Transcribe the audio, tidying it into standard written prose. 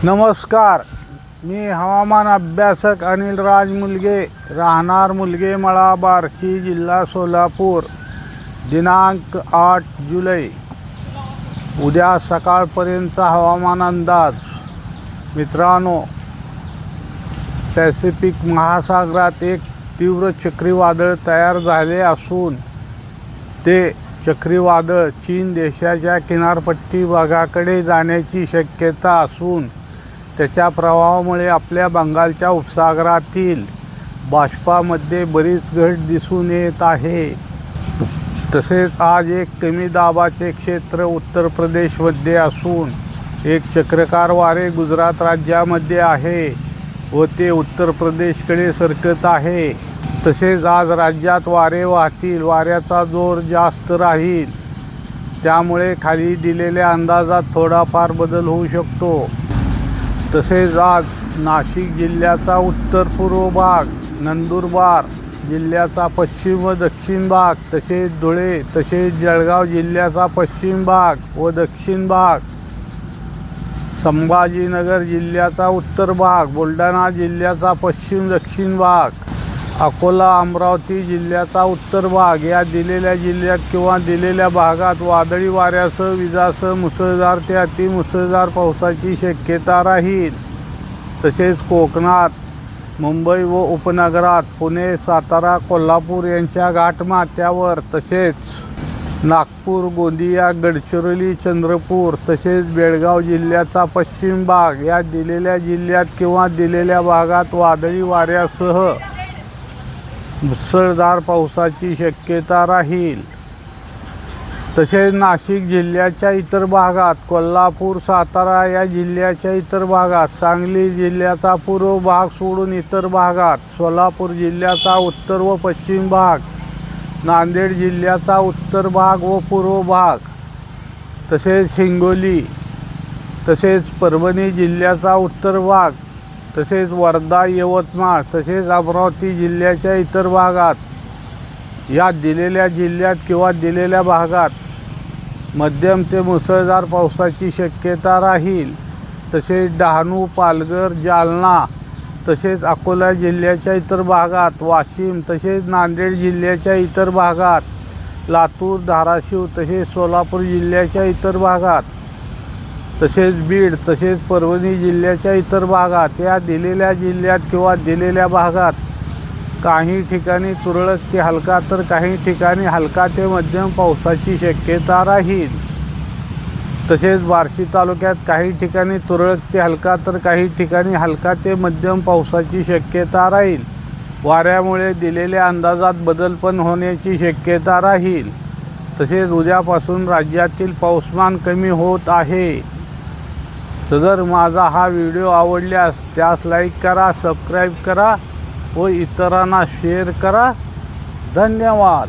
नमस्कार, मी हवामान अभ्यासक अनिल राज मुलगे, राहणार मुलगे मळा, बार्शी, जिल्हा सोलापूर. दिनांक 8 जुलै. उद्या सकाळपर्यंतचा हवामान अंदाज. मित्रांनो, पॅसिफिक महासागरात एक तीव्र चक्रीवादळ तयार झाले असून ते चक्रीवादळ चीन देशाच्या किनारपट्टी भागाकडे जाण्याची शक्यता असून त्याच्या प्रभावामुळे आपल्या बंगालच्या उपसागरातील बाष्पामध्ये बरीच घट दिसून येत आहे. तसेच आज एक कमी दाबाचे क्षेत्र उत्तर प्रदेशमध्ये असून एक चक्राकार वारे गुजरात राज्यामध्ये आहे व ते उत्तर प्रदेशकडे सरकत आहे. तसेच आज राज्यात वारे वाहतील, वाऱ्याचा जोर जास्त राहील, त्यामुळे खाली दिलेल्या अंदाजात थोडाफार बदल होऊ शकतो. तसेच आज नाशिक जिल्ह्याचा उत्तर पूर्व भाग, नंदुरबार जिल्ह्याचा पश्चिम व दक्षिण भाग, तसेच धुळे तसेच जळगाव जिल्ह्याचा पश्चिम भाग व दक्षिण भाग, संभाजीनगर जिल्ह्याचा उत्तर भाग, बुलढाणा जिल्ह्याचा पश्चिम दक्षिण भाग, अकोला अमरावती जिल्ह्याचा उत्तर भाग या दिलेल्या जिल्ह्यात किंवा दिलेल्या भागात वादळी वाऱ्यासह विजासह मुसळधार ते अतिमुसळधार पावसाची शक्यता राहील. तसेच कोकणात, मुंबई व उपनगरात, पुणे, सातारा, कोल्हापूर यांच्या घाटमाथ्यावर, तसेच नागपूर, गोंदिया, गडचिरोली, चंद्रपूर तसेच बेळगाव जिल्ह्याचा पश्चिम भाग या दिलेल्या जिल्ह्यात किंवा दिलेल्या भागात वादळी वाऱ्यासह मुसळधार पावसाची शक्यता राहील. तसेच नाशिक जिल्ह्याच्या इतर भागात, कोल्हापूर, सातारा या जिल्ह्याच्या इतर भागात, सांगली जिल्ह्याचा पूर्व भाग सोडून इतर भागात, सोलापूर जिल्ह्याचा उत्तर व पश्चिम भाग, नांदेड जिल्ह्याचा उत्तर भाग व पूर्व भाग, तसेच हिंगोली, तसेच परभणी जिल्ह्याचा उत्तर भाग, तसेच वर्धा, यवतमाळ तसेच अमरावती जिल्ह्याच्या इतर भागात या दिलेल्या जिल्ह्यात किंवा दिलेल्या भागात मध्यम ते मुसळधार पावसाची शक्यता राहील. तसेच डहाणू, पालघर, जालना तसेच अकोला जिल्ह्याच्या इतर भागात, वाशिम तसेच नांदेड जिल्ह्याच्या इतर भागात, लातूर, धाराशिव तसेच सोलापूर जिल्ह्याच्या इतर भागात, तसेच बीड तसेच परभणी जिल्ह्याच्या इतर भागात या दिलेल्या जिल्ह्यात किंवा दिलेल्या भागात काही ठिकाणी तुरळक ते हलका तर काही ठिकाणी हलका ते मध्यम पावसाची शक्यता राहील. तसेच बार्शी तालुक्यात काही ठिकाणी तुरळक ते हलका तर काही ठिकाणी हलका ते मध्यम पावसाची शक्यता राहील. वाऱ्यामुळे दिलेल्या अंदाजात बदल पण होण्याची शक्यता राहील. तसेच उद्यापासून राज्यातील पाऊसमान कमी होत आहे. जर माझा हा व्हिडिओ आवडल्यास त्यास लाईक करा, सबस्क्राईब करा व इतरांना शेअर करा. धन्यवाद.